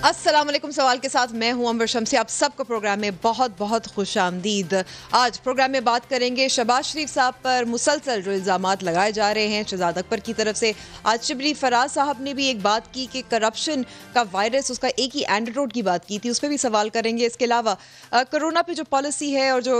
अस्सलाम वालेकुम। सवाल के साथ मैं हूं अंबर शम्सी। आप सबको प्रोग्राम में बहुत बहुत खुशामदीद। आज प्रोग्राम में बात करेंगे शहबाज शरीफ साहब पर मुसलसल जो इल्ज़ामात लगाए जा रहे हैं शहजाद अकबर की तरफ से। आज शिबली फराज साहब ने भी एक बात की कि करप्शन का वायरस, उसका एक ही एंटीडोट की बात की थी, उस पर भी सवाल करेंगे। इसके अलावा कोरोना पे जो पॉलिसी है और जो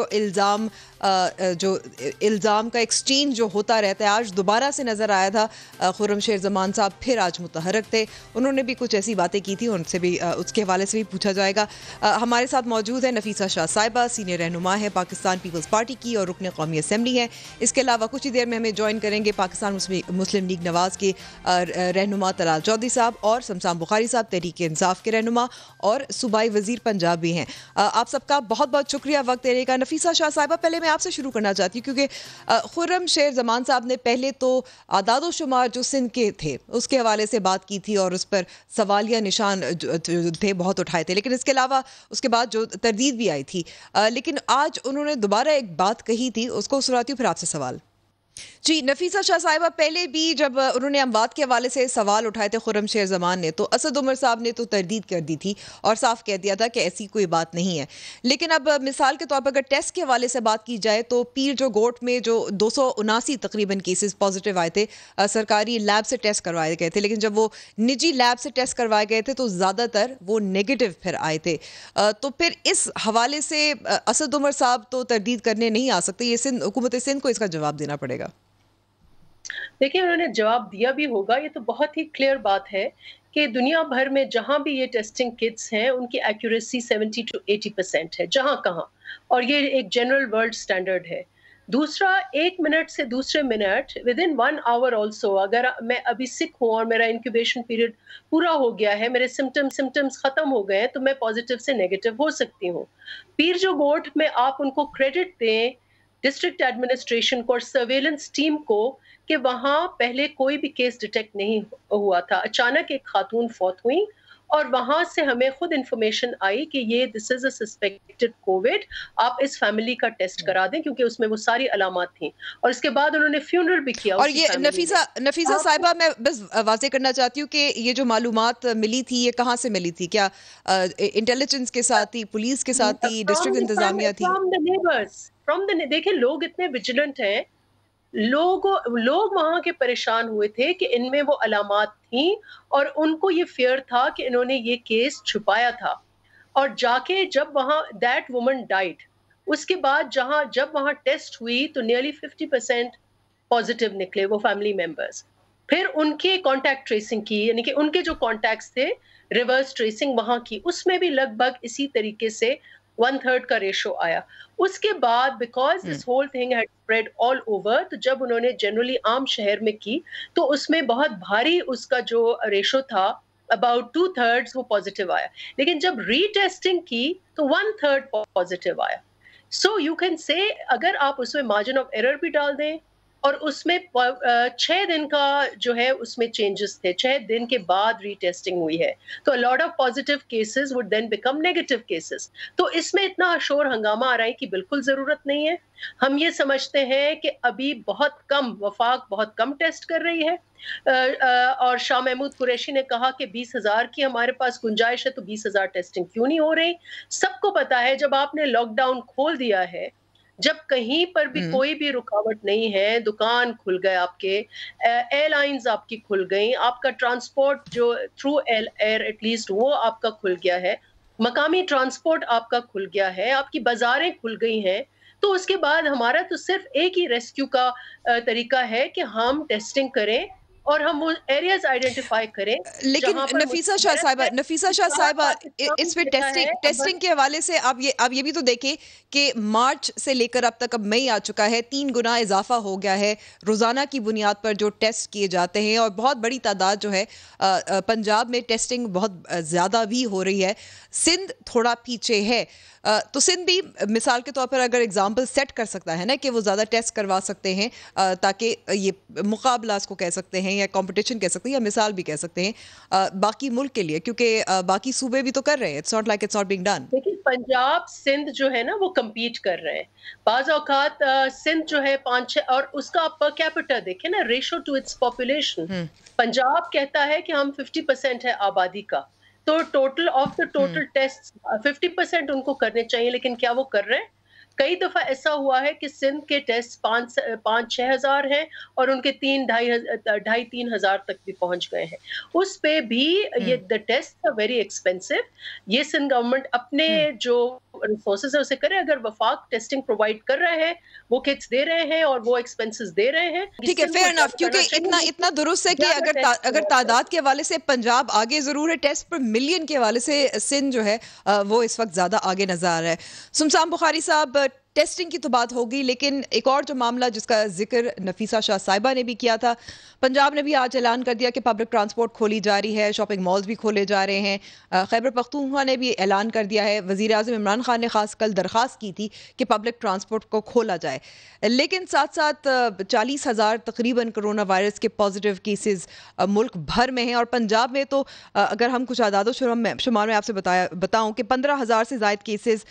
इल्ज़ाम का एक्सचेंज जो होता रहता है, आज दोबारा से नज़र आया था। खुर्रम शेर जमान साहब फिर आज मुतहरक थे, उन्होंने भी कुछ ऐसी बातें की थी, उनसे भी उसके हवाले से भी पूछा जाएगा। हमारे साथ मौजूद है नफीसा शाह साहिबा, सीनियर रहनुमा है पाकिस्तान पीपल्स पार्टी की और रुकन कौमी असम्बली है। इसके अलावा कुछ ही देर में हमें ज्वाइन करेंगे पाकिस्तान मुस्लिम लीग नवाज के रहनुमा तलाल चौधरी साहब और शमशान बुखारी साहब तहरीक इंसाफ के रहनुमा और सूबाई वजीर पंजाब भी हैं। आप सबका बहुत बहुत शुक्रिया वक्त देने का। नफीसा शाह साहिबा, पहले मैं आपसे शुरू करना चाहती हूँ क्योंकि खुर्रम शेर जमान साहब ने पहले तो आदाद शुमार जो सिंध के थे उसके हवाले से बात की थी और उस पर सवालिया निशान थे बहुत उठाए थे, लेकिन इसके अलावा उसके बाद जो तरदीद भी आई थी, लेकिन आज उन्होंने दोबारा एक बात कही थी, उसको सुनाती हूँ फिर आपसे सवाल। जी नफीसा शाह साहिबा, पहले भी जब उन्होंने अमवात के हवाले से सवाल उठाए थे खुर्रम शेर जमान ने, तो असद उमर साहब ने तो तरदीद कर दी थी और साफ कह दिया था कि ऐसी कोई बात नहीं है। लेकिन अब मिसाल के तौर पर अगर टेस्ट के हवाले से बात की जाए तो पीर जो गोट में जो 279 तकरीबन केसेस पॉजिटिव आए थे, सरकारी लैब से टेस्ट करवाए गए थे, लेकिन जब वो निजी लैब से टेस्ट करवाए गए थे तो ज़्यादातर वो नेगेटिव फिर आए थे। तो फिर इस हवाले से असद उमर साहब तो तरदीद करने नहीं आ सकते, ये सिंध हुकूमत सिंध को इसका जवाब देना पड़ेगा। देखिए, उन्होंने जवाब दिया भी होगा। ये तो बहुत ही क्लियर बात है कि दुनिया भर में जहाँ भी ये टेस्टिंग किट्स हैं, उनकी एक्यूरेसी 70 टू 80% है, जहाँ कहाँ, और ये एक जनरल वर्ल्ड स्टैंडर्ड है। दूसरा, 1 मिनट से दूसरे मिनट विदिन 1 आवर ऑल्सो, अगर मैं अभी सिक हूँ और मेरा इंक्यूबेशन पीरियड पूरा हो गया है, मेरे सिम्टम्स खत्म हो गए हैं, तो मैं पॉजिटिव से नेगेटिव हो सकती हूँ। पीर जो गोट में आप उनको क्रेडिट दें, डिस्ट्रिक्ट एडमिनिस्ट्रेशन को और सर्वेलेंस टीम को, कि वहाँ पहले कोई भी केस डिटेक्ट नहीं हुआ था। अचानक एक खातून फौत हुई और वहाँ से हमें खुद इन्फॉर्मेशन आई कि ये this is a suspected Covid, आप इस फैमिली का टेस्ट करा दें, क्योंकि उसमें वो सारी अलामात थी। और इसके बाद उन्होंने फ्यूनरल भी किया और उसी ये फैमिली में। नफीसा साहिबा, मैं बस वाज़ेह करना चाहती हूँ कि ये जो मालूमात मिली थी ये कहाँ से मिली थी? क्या इंटेलिजेंस के साथ थी, पुलिस के साथ थी, डिस्ट्रिक्ट इंतजामिया थी? फ्रॉम द नेबर्स, देखिए लोग इतने विजिलेंट हैं, लोग वहाँ के परेशान हुए थे कि इनमें वो अलामात थीं और उनको ये फ़ियर था कि इन्होंने ये केस छुपाया था। और जाके जब वहाँ दैट वुमन डाइड, उसके बाद जब वहाँ टेस्ट हुई तो नियरली 50% पॉज़िटिव निकले वो फैमिली मेंबर्स। फिर उनके कॉन्टैक्ट ट्रेसिंग की, यानी कि उनके जो कॉन्टैक्ट्स थे, रिवर्स ट्रेसिंग वहाँ की, उसमें भी लगभग इसी तरीके से 1/3 का रेशो आया। उसके बाद because this whole thing had spread all over, तो जब उन्होंने जनरली आम शहर में की, तो उसमें बहुत भारी उसका जो रेशो था, अबाउट 2/3 वो पॉज़िटिव आया। लेकिन जब रीटेस्टिंग की तो 1/3 पॉज़िटिव आया। सो यू कैन से अगर आप उसमें मार्जिन ऑफ एरर भी डाल दें और उसमें 6 दिन का जो है उसमें चेंजेस थे, 6 दिन के बाद रीटेस्टिंग हुई है, तो a lot of positive cases would then become negative cases. तो इसमें इतना शोर हंगामा आ रहा है कि बिल्कुल ज़रूरत नहीं है। हम ये समझते हैं कि अभी बहुत कम, वफाक बहुत कम टेस्ट कर रही है। और शाह महमूद कुरैशी ने कहा कि 20,000 की हमारे पास गुंजाइश है, तो 20,000 टेस्टिंग क्यों नहीं हो रही? सबको पता है जब आपने लॉकडाउन खोल दिया है, जब कहीं पर भी हम्म। कोई भी रुकावट नहीं है, दुकान खुल गए आपके, एयरलाइंस आपकी खुल गई, आपका ट्रांसपोर्ट जो थ्रू एयर एटलीस्ट वो आपका खुल गया है, मकामी ट्रांसपोर्ट आपका खुल गया है, आपकी बाज़ारें खुल गई हैं, तो उसके बाद हमारा तो सिर्फ एक ही रेस्क्यू का तरीका है कि हम टेस्टिंग करें और हम वो एरियाज़ आइडेंटिफाई करें, लेकिन जहाँ पर मुश्किल है। नफीसा शाह इस्लामाबाद साहिबा, पाकिस्तान इस पे कहता है अमन। टेस्टिंग के हवाले से आप ये भी तो देखें कि मार्च से लेकर अब तक, अब मई आ चुका है, 3 गुना इजाफा हो गया है रोजाना की बुनियाद पर जो टेस्ट किए जाते हैं, और बहुत बड़ी तादाद जो है पंजाब में टेस्टिंग बहुत ज्यादा भी हो रही है। सिंध थोड़ा पीछे है, तो सिंध भी मिसाल के तौर पर अगर एग्जाम्पल सेट कर सकता है ना कि वो ज़्यादा टेस्ट करवा सकते हैं, ताकि ये मुकाबला इसको कह सकते हैं या कंपटीशन कह सकते हैं या मिसाल भी कह सकते हैं बाकी मुल्क के लिए, क्योंकि बाकी सूबे भी तो कर रहे हैं। It's not like it's not being done. देखिए, पंजाब, सिंध जो है ना वो कम्पीट कर रहे हैं। बाज़ औक़ात सिंध जो है 5-6, और उसका पर कैपिटा देखें ना, ratio to its population. Punjab कहता है कि हम 50% है आबादी का, तो total of the total test 50% उनको करने चाहिए, लेकिन क्या वो कर रहे हैं? कई दफा ऐसा हुआ है कि सिंध के टेस्ट 5-6 हजार हैं और उनके 3-3 हजार तक भी पहुंच गए हैं। उस पे भी ये the test are very expensive. ये सिंध गवर्नमेंट अपने जो रिसोर्सेज है उसे करे। अगर वफाक टेस्टिंग प्रोवाइड कर रहे हैं, वो किट्स दे रहे हैं और वो एक्सपेंसेस दे रहे हैं, ठीक है, फेयर इनफ, क्योंकि इतना दुरुस्त है कि अगर तादाद के हवाले से पंजाब आगे जरूर है, टेस्ट पर मिलियन के हवाले से सिंध जो है वो इस वक्त ज्यादा आगे नजर आ रहा है। सुमसान बुखारी साहब, टेस्टिंग की तो बात होगी, लेकिन एक और जो मामला जिसका जिक्र नफीसा शाह साहिबा ने भी किया था, पंजाब ने भी आज ऐलान कर दिया कि पब्लिक ट्रांसपोर्ट खोली जा रही है, शॉपिंग मॉल्स भी खोले जा रहे हैं। खैबर पख्तूनख्वा ने भी ऐलान कर दिया है। वज़ीर आज़म इमरान खान ने खास कल दरख्वास्त की थी कि पब्लिक ट्रांसपोर्ट को खोला जाए, लेकिन साथ साथ 40,000 तकरीबन कोरोना वायरस के पॉजिटिव केसेस मुल्क भर में हैं। और पंजाब में तो अगर हम कुछ आदादो शुमार में आपसे बताऊं कि 15,000 से ज़ायद केसेस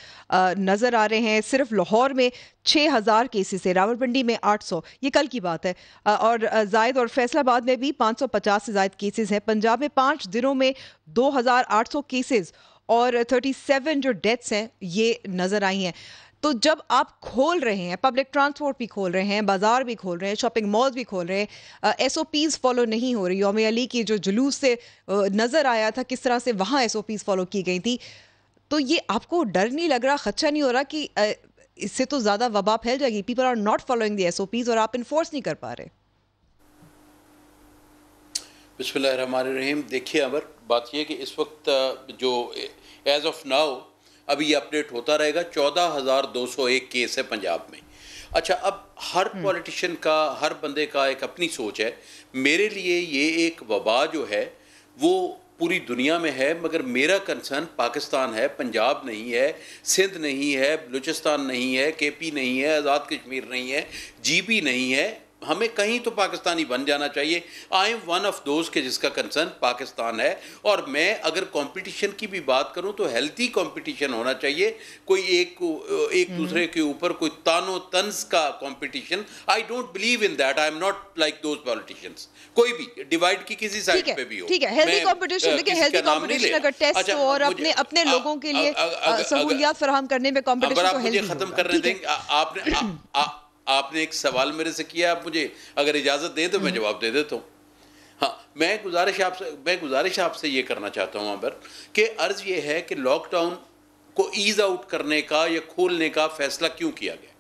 नज़र आ रहे हैं। सिर्फ लाहौर में 6,000 केसेस है, रावलपिंडी में 800, ये कल की बात है। और जायद और फैसलाबाद में भी 550 से ज़ायद केसेस हैं। पंजाब में 5 दिनों में 2,800 केसेस और 37 जो डेथ्स हैं ये नज़र आई हैं। तो जब आप खोल रहे हैं, पब्लिक ट्रांसपोर्ट भी खोल रहे हैं, बाजार भी खोल रहे हैं, शॉपिंग मॉल्स भी खोल रहे हैं, SOPs फॉलो नहीं हो रही। यौम अली की जो जुलूस से नज़र आया था किस तरह से वहाँ SOPs फॉलो की गई थी, तो ये आपको डर नहीं लग रहा, खदशा नहीं हो रहा कि इससे तो ज़्यादा वबा फैल जाएगी? People are not following the SOPs और आप इन्फोर्स नहीं कर पा रहे। बिस्मिल्लाहिर्रहमानिर्रहीम। देखिए अमर, बात यह कि इस वक्त जो एज ऑफ नाउ अभी ये अपडेट होता रहेगा, 14,201 केस है पंजाब में। अच्छा, अब हर पॉलिटिशियन का, हर बंदे का एक अपनी सोच है। मेरे लिए ये एक वबा जो है वो पूरी दुनिया में है, मगर मेरा कंसर्न पाकिस्तान है, पंजाब नहीं है, सिंध नहीं है, बलूचिस्तान नहीं है, KP नहीं है, आज़ाद कश्मीर नहीं है, GB नहीं है। हमें कहीं तो पाकिस्तानी बन जाना चाहिए। I am one of those के जिसका कंसर्न पाकिस्तान है। और मैं अगर कंपटीशन की भी बात करूं तो हेल्थी कंपटीशन होना चाहिए, कोई एक दूसरे के ऊपर कोई तानो तंज का competition. I don't believe in that. I am not like those politicians. कोई भी डिवाइड की किसी साइड पे भी हो, ठीक है, हेल्थी कंपटीशन, देखिए हेल्थी कंपटीशन अगर टेस्ट हो और अपने लोगों के लिए सहूलियत फराहम करने में कंपटीशन तो हेल्थी खत्म करने देंगे। आपने एक सवाल मेरे से किया, आप मुझे अगर इजाज़त दें तो मैं जवाब दे देता हूँ। हाँ, मैं गुजारिश आपसे ये करना चाहता हूँ अमर, कि अर्ज़ ये है कि लॉकडाउन को ईज़ आउट करने का या खोलने का फैसला क्यों किया गया।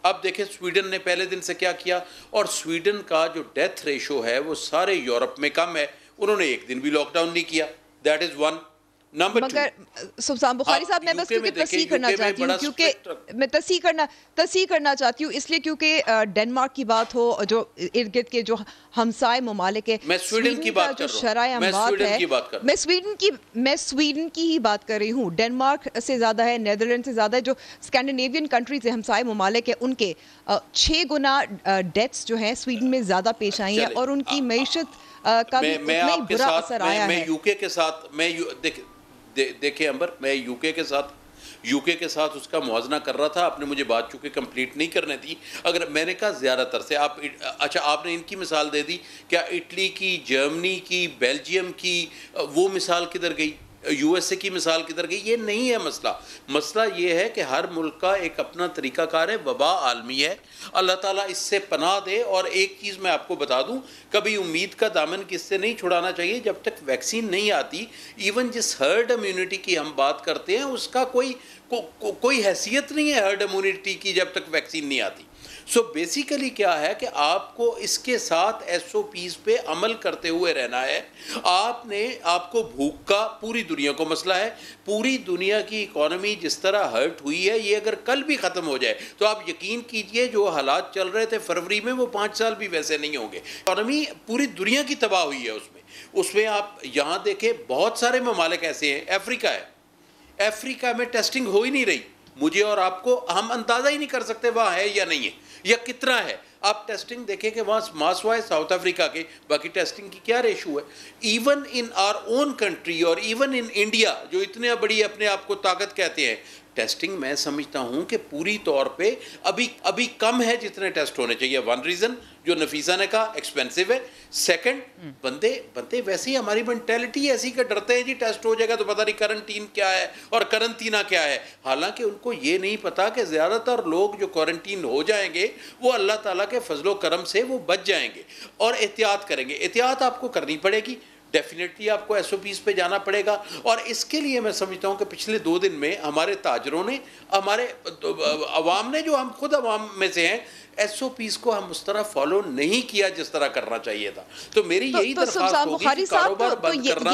अब देखिए स्वीडन ने पहले दिन से क्या किया, और स्वीडन का जो डेथ रेशो है वो सारे यूरोप में कम है। उन्होंने एक दिन भी लॉकडाउन नहीं किया। That is one. मगर सुमसान बुखारी साहब, मैं बस क्योंकि तस्हीह करना चाहती हूँ, क्योंकि मैं तस्हीह करना चाहती हूँ इसलिए क्योंकि डेनमार्क की बात हो, जो इर्द गिर्द के जो हमसाए ममालिक है, मैं स्वीडन की बात कर रहा हूँ, मैं स्वीडन की ही बात कर रही हूँ। डेनमार्क से ज़्यादा है, नीदरलैंड से ज़्यादा है, जो स्कैंडिनेवियन कंट्रीज है, हमसाए ममालिक है, उनके 6 गुना डेथ्स जो हैं स्वीडन में ज़्यादा पेश आई हैं और उनकी मईशत का भी उतना ही बुरा असर आया है। मैं यूके के साथ देखिए अंबर, मैं यूके के साथ उसका मुआवजा कर रहा था। आपने मुझे बात चूँकि कंप्लीट नहीं करने दी। अगर मैंने कहा ज़्यादातर से अच्छा आपने इनकी मिसाल दे दी, क्या इटली की, जर्मनी की, बेल्जियम की वो मिसाल किधर गई, USA की मिसाल किधर गई? ये नहीं है मसला। मसला ये है कि हर मुल्क का एक अपना तरीक़ाकार है। वबा आलमी है, अल्लाह ताला इससे पनाह दे। और एक चीज़ मैं आपको बता दूं, कभी उम्मीद का दामन किससे नहीं छुड़ाना चाहिए जब तक वैक्सीन नहीं आती। इवन जिस हर्ड इम्यूनिटी की हम बात करते हैं उसका कोई हैसियत नहीं है हर्ड इम्यूनिटी की जब तक वैक्सीन नहीं आती। सो बेसिकली क्या है कि आपको इसके साथ SOPs पे अमल करते हुए रहना है। आपको भूख का पूरी दुनिया को मसला है। पूरी दुनिया की इकॉनमी जिस तरह हर्ट हुई है, ये अगर कल भी ख़त्म हो जाए तो आप यकीन कीजिए जो हालात चल रहे थे फरवरी में, वो 5 साल भी वैसे नहीं होंगे। इकॉनमी पूरी दुनिया की तबाह हुई है उसमें आप यहाँ देखें, बहुत सारे ममालिक ऐसे हैं। अफ्रीका में टेस्टिंग हो ही नहीं रही। मुझे और आपको, हम अंदाज़ा ही नहीं कर सकते वहाँ है या नहीं है या कितना है। आप टेस्टिंग देखें कि वहाँ मास वाइज साउथ अफ्रीका के बाकी टेस्टिंग की क्या रेशो है। Even in our own country और इवन इन इंडिया, जो इतने बड़ी अपने आप को ताकत कहते हैं, टेस्टिंग मैं समझता हूं कि पूरी तौर पे अभी कम है जितने टेस्ट होने चाहिए। वन रीज़न जो नफीसा ने कहा, एक्सपेंसिव है। सेकंड, बंदे वैसे ही हमारी मेंटेलिटी ऐसी कि डरते हैं जी टेस्ट हो जाएगा तो पता नहीं क्वारंटीन क्या है और करंटीना क्या है। हालांकि उनको ये नहीं पता कि ज़्यादातर लोग जो क्वारंटीन हो जाएंगे वो अल्लाह ताला के फजलो करम से वो बच जाएंगे और एहतियात करेंगे। एहतियात आपको करनी पड़ेगी, डेफिनेटली आपको SOPs पे जाना पड़ेगा। और इसके लिए मैं समझता हूँ कि पिछले 2 दिन में हमारे ताजरों ने, हमारे अवाम ने, जो हम खुद अवाम में से हैं, SOPs को हम उस तरह फॉलो नहीं किया जिस तरह करना चाहिए था। तो मेरी यही दरख्वास्त होगी कि कारोबार बंद करना,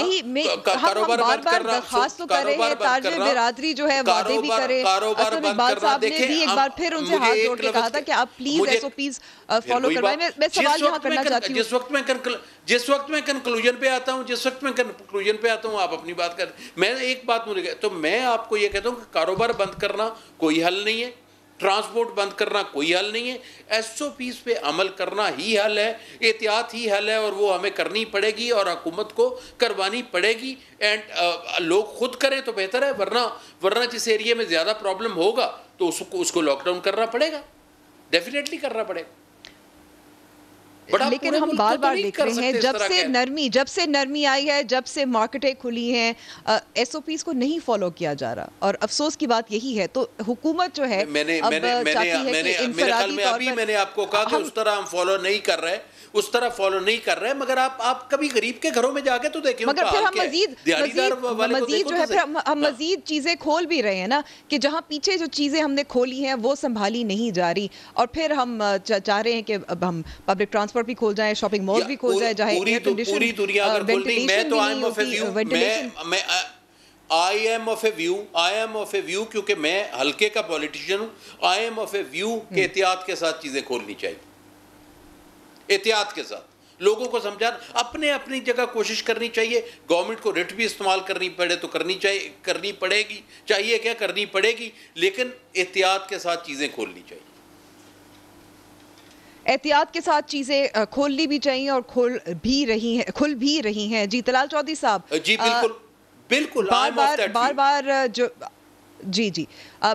कारोबार बंद करना, दरख्वास्त तो कर रहे हैं, ताजिर बिरादरी जो है वादे भी करे। कारोबार बंद करना। देखिए एक बार फिर उनसे हाथ जोड़ के कहा था कि आप प्लीज SOPs फॉलो करवाएं। मैं सवाल यहाँ करना चाहती हूँ, जिस वक्त मैं कंक्लूजन पे आता हूँ, आप अपनी बात कर, मैं एक बात मुझे, तो मैं आपको ये कहता हूँ कि कारोबार बंद करना कोई हल नहीं है, ट्रांसपोर्ट बंद करना कोई हल नहीं है, SOPs पे अमल करना ही हल है, एहतियात ही हल है और वो हमें करनी पड़ेगी और हुकूमत को करवानी पड़ेगी। एंड लोग खुद करें तो बेहतर है, वरना जिस एरिया में ज़्यादा प्रॉब्लम होगा तो उसको लॉकडाउन करना पड़ेगा, डेफिनेटली करना पड़ेगा। लेकिन हम बार बार देख रहे हैं जब से नरमी आई है, जब से मार्केटें खुली हैं, SOPs को नहीं फॉलो किया जा रहा और अफसोस की बात यही है। तो हुकूमत जो है मैंने आपको कहा कि उस तरह हम फॉलो नहीं कर रहे, मगर आप कभी गरीब के घरों में जाके तो देखें, मगर फिर हम मजीद चीजें खोल भी रहे हैं ना, कि जहां पीछे जो चीजें हमने खोली हैं वो संभाली नहीं जा रही और फिर हम चाह रहे हैं कि अब हम पब्लिक ट्रांसपोर्ट भी खोल जाए, शॉपिंग मॉल भी खोल जाए, जहां पूरी दुनिया अगर खोल दी। मैं तो I am of A view क्योंकि मैं हल्के का पॉलिटिशियन हूं, I am of A view के एहतियात के साथ चीजें खोलनी चाहिए, एहतियात के साथ लोगों को समझाना, अपनी जगह कोशिश करनी चाहिए। गवर्नमेंट को रिट भी इस्तेमाल करनी पड़े तो करनी पड़ेगी, लेकिन एहतियात के साथ चीजें खोलनी चाहिए, एहतियात के साथ चीजें खोलनी भी चाहिए और खुल भी रही हैं। जी तलाल चौधरी साहब, जी बिल्कुल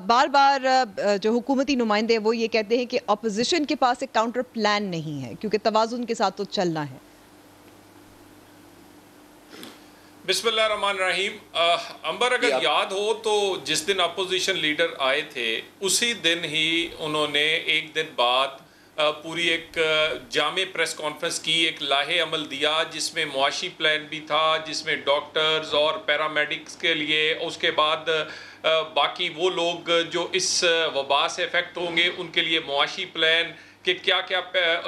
बार बार जो हुकूमती नुमाइंदे वो ये कहते हैं कि अपोजिशन के पास एक काउंटर प्लान नहीं है क्योंकि तवाज़ुन के साथ तो चलना है। बिस्मिल्लाहिर्रहमानिर्रहीम। अंबर, अगर याद हो तो जिस दिन अपोजिशन लीडर आए थे उसी दिन ही उन्होंने एक दिन बाद पूरी एक जामे प्रेस कॉन्फ्रेंस की, एक लाहे अमल दिया जिसमें मुआशी प्लान भी था, जिसमें डॉक्टर्स और पैरामेडिक्स के लिए, उसके बाद बाकी वो लोग जो इस वबा से इफेक्ट होंगे उनके लिए मुआशी प्लान कि क्या क्या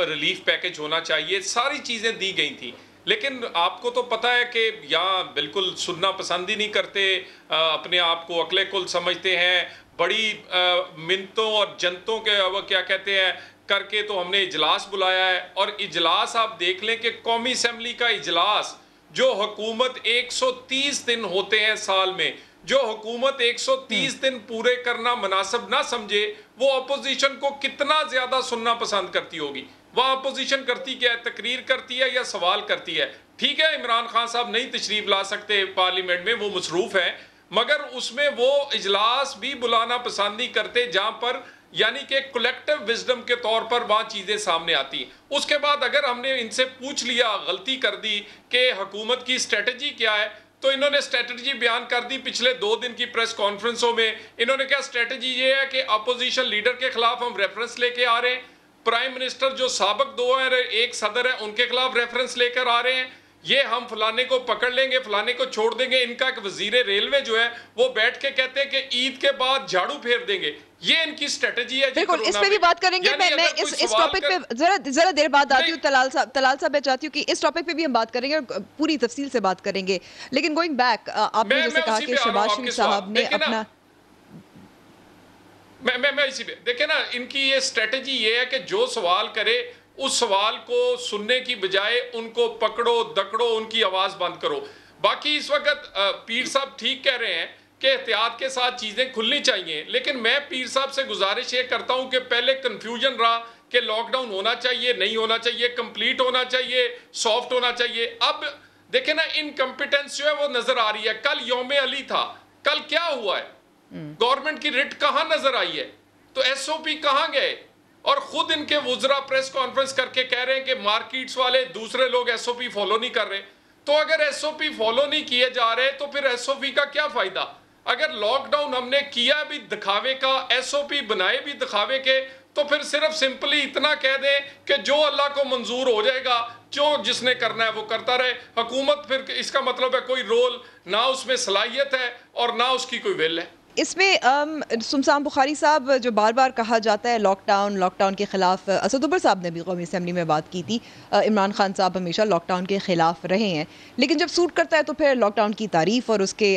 रिलीफ पैकेज होना चाहिए, सारी चीज़ें दी गई थी। लेकिन आपको तो पता है कि यहाँ बिल्कुल सुनना पसंद ही नहीं करते, अपने आप को अकले कुल समझते हैं, बड़ी मिन्नतों और जनतों के क्या कहते हैं करके तो हमने इजलास बुलाया है। और इजलास आप देख लें कि कौमी असम्बली का इजलास जो हुकूमत 130 दिन होते हैं साल में, जो हुकूमत 130 दिन पूरे करना मुनासिब ना समझे, वो अपोजिशन को कितना ज्यादा सुनना पसंद करती होगी। वह अपोजिशन करती क्या है, तकरीर करती है या सवाल करती है। ठीक है, इमरान खान साहब नहीं तशरीफ ला सकते पार्लियामेंट में, वो मसरूफ है, मगर उसमें वो इजलास भी बुलाना पसंद नहीं करते जहां पर यानी कि कलेक्टिव विजडम के तौर पर वहाँ चीज़ें सामने आती। उसके बाद अगर हमने इनसे पूछ लिया, गलती कर दी कि हुकूमत की स्ट्रेटजी क्या है, तो इन्होंने स्ट्रेटजी बयान कर दी पिछले 2 दिन की प्रेस कॉन्फ्रेंसों में। इन्होंने क्या स्ट्रेटजी ये है कि अपोजिशन लीडर के खिलाफ हम रेफरेंस लेके आ रहे हैं, प्राइम मिनिस्टर जो साबिक 2 हैं, एक सदर है, उनके खिलाफ रेफरेंस लेकर आ रहे हैं, ये हम फलाने को पकड़ लेंगे, फलाने को छोड़ देंगे। इनका एक वजीर रेलवे जो है वो बैठ के कहते हैं कि ईद के बाद झाड़ू फेर देंगे, ये इनकी स्ट्रेटजी है। बिल्कुल, इस पे भी बात करेंगे। मैं इस टॉपिक पे जरा देर बाद आती हूँ। तलाल साहब, मैं चाहती हूँ कि इस टॉपिक पे भी हम बात करेंगे और पूरी तफसील से बात करेंगे। लेकिन गोइंग बैक, आपने जैसे कहा कि शहबाज शरीफ साहब ने अपना, मैं इसी पे देखे ना, इनकी ये स्ट्रेटजी ये है कि जो सवाल करे उस सवाल को सुनने की बजाय उनको पकड़ो दकड़ो, उनकी आवाज बंद करो। बाकी इस वक्त पीर साहब ठीक कह रहे हैं कि एहतियात के साथ चीजें खुलनी चाहिए, लेकिन मैं पीर साहब से गुजारिश ये करता हूं कि पहले कंफ्यूजन रहा कि लॉकडाउन होना चाहिए नहीं होना चाहिए, कंप्लीट होना चाहिए, सॉफ्ट होना चाहिए। अब देखे ना, इनकम्पिटेंस जो है वो नजर आ रही है। कल यौम अली था, कल क्या हुआ है? गवर्नमेंट की रिट कहां नजर आई है? तो एसओपी कहां गए? और खुद इनके वुजरा प्रेस कॉन्फ्रेंस करके कह रहे हैं कि मार्केट्स वाले दूसरे लोग एसओपी फॉलो नहीं कर रहे। तो अगर एसओपी फॉलो नहीं किए जा रहे तो फिर एसओपी का क्या फायदा? अगर लॉकडाउन हमने किया भी दिखावे का, एसओपी बनाए भी दिखावे के, तो फिर सिर्फ सिंपली इतना कह दें कि जो अल्लाह को मंजूर हो जाएगा, जो जिसने करना है वो करता रहे। हुकूमत फिर इसका मतलब है कोई रोल ना, उसमें सलाहियत है और ना उसकी कोई विल है। इसमें सुमसान बुखारी साहब, जो बार बार कहा जाता है लॉकडाउन के खिलाफ, असदुबर साहब ने भी कौमी असेंबली में बात की थी, इमरान खान साहब हमेशा लॉकडाउन के खिलाफ रहे हैं, लेकिन जब सूट करता है तो फिर लॉकडाउन की तारीफ और उसके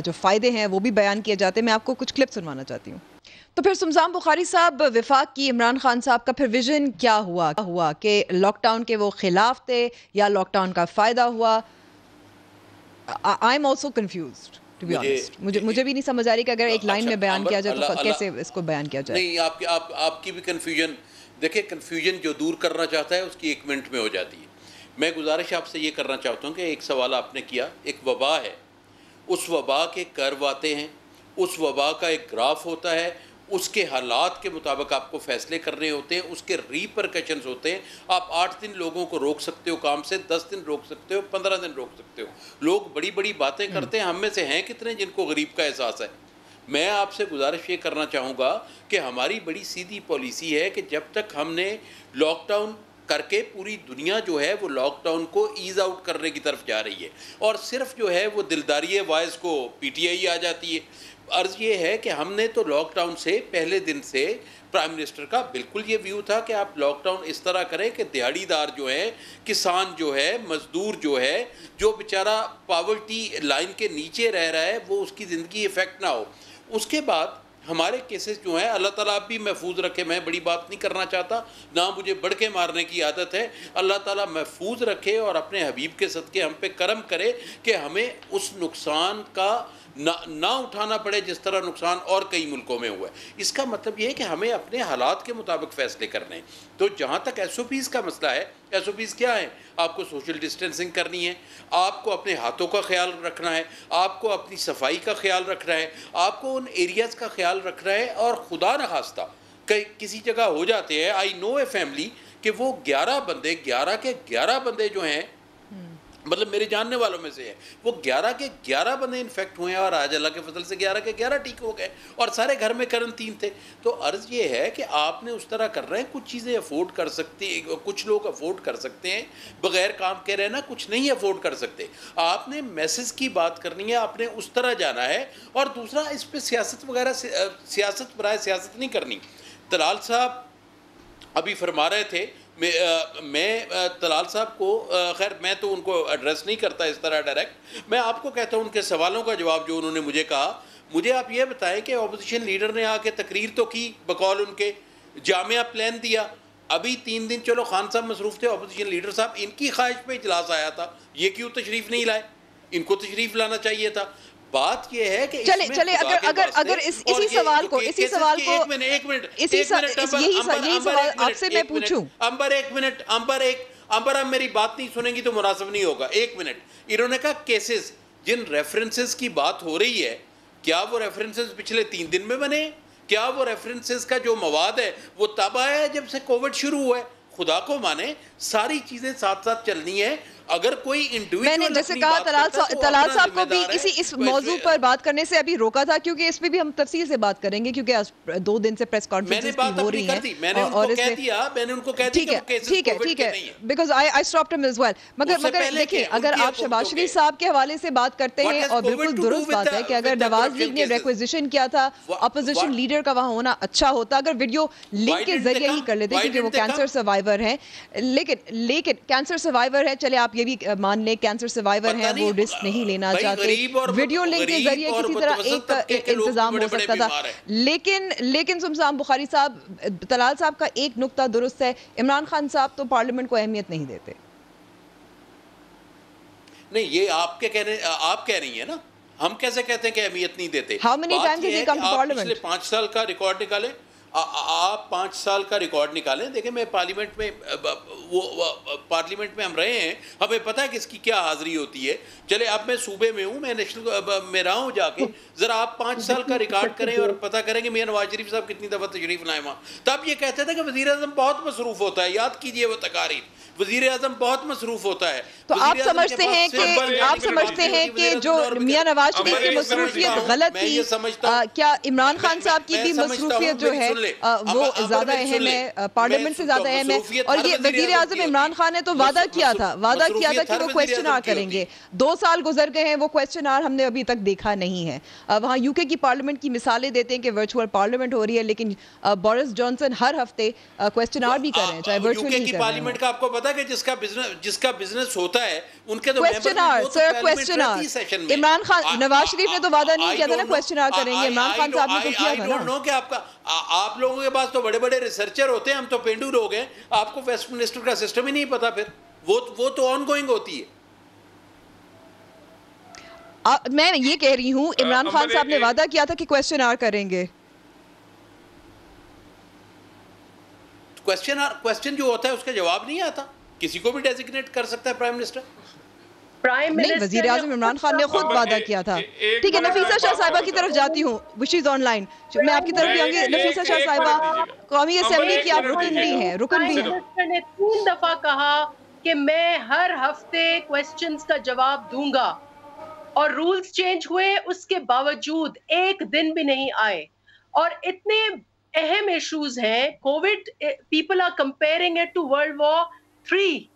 जो फ़ायदे हैं वो भी बयान किए जाते हैं। मैं आपको कुछ क्लिप सुनवाना चाहती हूँ। तो फिर सुमसान बुखारी साहब, वफाक की इमरान खान साहब का फिर विजन क्या हुआ कि लॉकडाउन के वो खिलाफ थे या लॉकडाउन का फ़ायदा हुआ? I am also confused to be honest. मुझे भी नहीं समझ आ रही कि अगर एक लाइन में बयान किया जाए तो कैसे इसको बयान किया जाए। नहीं, आपकी भी कन्फ्यूजन, देखिए कन्फ्यूजन जो दूर करना चाहता है उसकी 1 मिनट में हो जाती है। मैं गुजारिश आपसे ये करना चाहता हूँ कि एक सवाल आपने किया, एक वबा है, उस वबा के कर्व आते हैं, उस वबा का एक ग्राफ होता है, उसके हालात के मुताबिक आपको फ़ैसले करने होते हैं, उसके रीपरकशंस होते हैं। आप 8 दिन लोगों को रोक सकते हो काम से, 10 दिन रोक सकते हो, 15 दिन रोक सकते हो। लोग बड़ी बड़ी बातें करते हैं, हम में से हैं कितने जिनको गरीब का एहसास है? मैं आपसे गुजारिश ये करना चाहूँगा कि हमारी बड़ी सीधी पॉलिसी है कि जब तक हमने लॉकडाउन करके, पूरी दुनिया जो है वो लॉकडाउन को ईज़ आउट करने की तरफ जा रही है, और सिर्फ जो है वो दिलदारी वाइज को पीटीआई आ जाती है। अर्ज़ ये है कि हमने तो लॉकडाउन से पहले दिन से प्राइम मिनिस्टर का बिल्कुल ये व्यू था कि आप लॉकडाउन इस तरह करें कि दिहाड़ीदार जो है, किसान जो है, मज़दूर जो है, जो बेचारा पावर्टी लाइन के नीचे रह रहा है, वो उसकी ज़िंदगी इफ़ेक्ट ना हो। उसके बाद हमारे केसेस जो हैं, अल्लाह ताला भी महफूज रखे, मैं बड़ी बात नहीं करना चाहता, ना मुझे बढ़ के मारने की आदत है, अल्लाह ताला महफूज रखे और अपने हबीब के सदके हम पे करम करे कि हमें उस नुकसान का ना उठाना पड़े जिस तरह नुकसान और कई मुल्कों में हुआ है। इसका मतलब ये है कि हमें अपने हालात के मुताबिक फ़ैसले करने हैं। तो जहाँ तक एसओपीज़ का मसला है, एसओपीज़ क्या है? आपको सोशल डिस्टेंसिंग करनी है, आपको अपने हाथों का ख्याल रखना है, आपको अपनी सफाई का ख्याल रखना है, आपको उन एरियाज़ का ख्याल रखना है। और खुदा न खास्ता कई किसी जगह हो जाते हैं, आई नो ए फैमिली कि वो 11 के 11 बंदे जो हैं, मतलब मेरे जानने वालों में से है, वो 11 के 11 बंदे इन्फेक्ट हुए हैं और आज अल्लाह के फजल से 11 के 11 ठीक हो गए और सारे घर में क्वारंटीन थे। तो अर्ज़ ये है कि आपने उस तरह कर रहे हैं, कुछ चीज़ें अफोर्ड कर सकती, कुछ लोग अफोर्ड कर सकते हैं बग़ैर काम के रहना, कुछ नहीं अफोर्ड कर सकते। आपने मैसेज की बात करनी है, आपने उस तरह जाना है। और दूसरा, इस पर सियासत वगैरह, सियासत बराए सियासत नहीं करनी। तलाल साहब अभी फरमा रहे थे, मैं तलाल साहब को, खैर मैं तो उनको एड्रेस नहीं करता इस तरह डायरेक्ट, मैं आपको कहता हूँ उनके सवालों का जवाब जो उन्होंने मुझे कहा। मुझे आप ये बताएं कि अपोजिशन लीडर ने आके तकरीर तो की, बकौल उनके जामिया प्लान दिया। अभी 3 दिन चलो खान साहब मसरूफ़ थे, अपोजिशन लीडर साहब, इनकी ख्वाहिश पे इजलास आया था, ये क्यों तशरीफ़ नहीं लाए? इनको तशरीफ़ लाना चाहिए था। बात ये है कि चले अगर इसी सवाल को एक मिनट यही सवाल आपसे मैं पूछूं। अंबर, आप मेरी बात नहीं सुनेंगी तो मुनासिब नहीं होगा। 1 मिनट, इन्होंने कहा केसेस, जिन रेफरेंसेस की बात हो रही है, क्या वो रेफरेंसेस पिछले 3 दिन में बने? क्या वो रेफरेंसेस का जो मवाद है वो तब आया है जब से कोविड शुरू हुआ है? खुदा को माने, सारी चीजें साथ साथ चलनी है। अगर कोई इंडिविजुअल, मैंने जैसे कहा तलाल साहब को भी इस मौजू पर बात करने से अभी रोका था, क्योंकि इस पे भी हम तफसील से बात करेंगे, क्योंकि आज 2 दिन से प्रेस कॉन्फ्रेंस हो रही है। मैंने उनको कह दिया ठीक है, because I stopped him as well. मगर देखिए, अगर आप शहबाज शरीफ साहब के हवाले से बात करते हैं, और बिल्कुल दुरुस्त बात है कि अगर नवाज लीग ने रिक्वेजिशन किया था अपोजिशन लीडर का वहां होना अच्छा होता, अगर वीडियो लिंक के जरिए ही कर लेते, क्योंकि वो कैंसर सर्वाइवर है। लेकिन कैंसर सर्वाइवर है, चले आप ये भी मान लें कैंसर सर्वाइवर हैं, वो रिस्क नहीं लेना चाहते, वीडियो लिंक के जरिए किसी तरह एक इंतजाम हो सकता था। लेकिन सुमसान बुखारी साहब, तलाल साहब का एक नुक्ता दुरुस्त है, इमरान खान साहब तो पार्लियामेंट को अहमियत नहीं देते। नहीं, ये आप कह रही है ना, हम कैसे कहते हैं कि अहमियत नहीं देते? How many times has he come to parliament? पिछले 5 साल का रिकॉर्ड निकालें, आप 5 साल का रिकॉर्ड निकालें। देखिए मैं पार्लियामेंट में पार्लियामेंट में हम रहे हैं, हमें पता है कि इसकी क्या हाजिरी होती है। चले अब मैं सूबे में हूँ, मैं नेशनल में रहा हूँ जाके, ज़रा आप 5 साल का रिकॉर्ड करें और पता करें कि मियां नवाज शरीफ साहब कितनी दफ़ा तशरीफ लाए वहाँ। तब ये कहते थे कि वज़ीर आज़म बहुत मसरूफ़ होता है, याद कीजिए वो तकारीर, वज़ीर आज़म बहुत मसरूफ़ होता है। तो आप समझते हैं कि जो मियां नवाज शरीफ की मसरूफियत गलत थी, क्या इमरान खान साहब की भी मसरूफियत जो है वो ज़्यादा अहम है, पार्लियामेंट से ज़्यादा अहम है? और ये वज़ीर आज़म इमरान खान ने तो वादा किया था कि वो क्वेश्चन आर करेंगे। 2 साल गुजर गए हैं, वो क्वेश्चन आर हमने अभी तक देखा नहीं है। वहाँ यूके की पार्लियामेंट की मिसालें देते हैं कि वर्चुअल पार्लियामेंट हो रही है, लेकिन बोरिस जॉनसन हर हफ्ते क्वेश्चन आर भी कर रहे हैं, चाहे वर्चुअली ही कर रहे हैं। आपको पता है कि जिसका बिजनेस होता है उनके तो question are, sir question are. Imran Khan, Nawaz Sharif ने तो वादा नहीं किया था ना क्वेश्चन आर करेंगे, इमरान खान साहब ने तो किया था ना। कि आप लोगों के पास तो बड़े बड़े रिसर्चर होते हैं, हम तो पेंडू लोग हैं, आपको वेस्टमिनिस्टर का सिस्टम ही नहीं पता। फिर वो तो ऑनगोइंग होती है। मैं ये कह रही हूँ, इमरान खान साहब ने वादा किया था कि क्वेश्चन आर करेंगे। क्वेश्चन जो होता है उसका जवाब नहीं आता, किसी को भी डेजिग्नेट कर सकता है प्राइम मिनिस्टर। नहीं, वजीर आज़म इमरान खान ने खुद वादा किया था। ठीक है, नफीसा शाह साहिबा की तरफ जाती हूँ, विच इज ऑनलाइन। मैं आपकी तरफ भी आऊंगी। नफीसा शाह साहिबा, कौमी असेंबली की आप रुकन भी हैं, रुकन भी हैं। ने 3 दफा कहा कि मैं हर हफ्ते क्वेश्चंस का जवाब दूंगा, और रूल्स चेंज हुए, उसके बावजूद एक दिन भी नहीं आए। और इतने अहम इश्यूज हैं, Covid, people are comparing it to world war 3।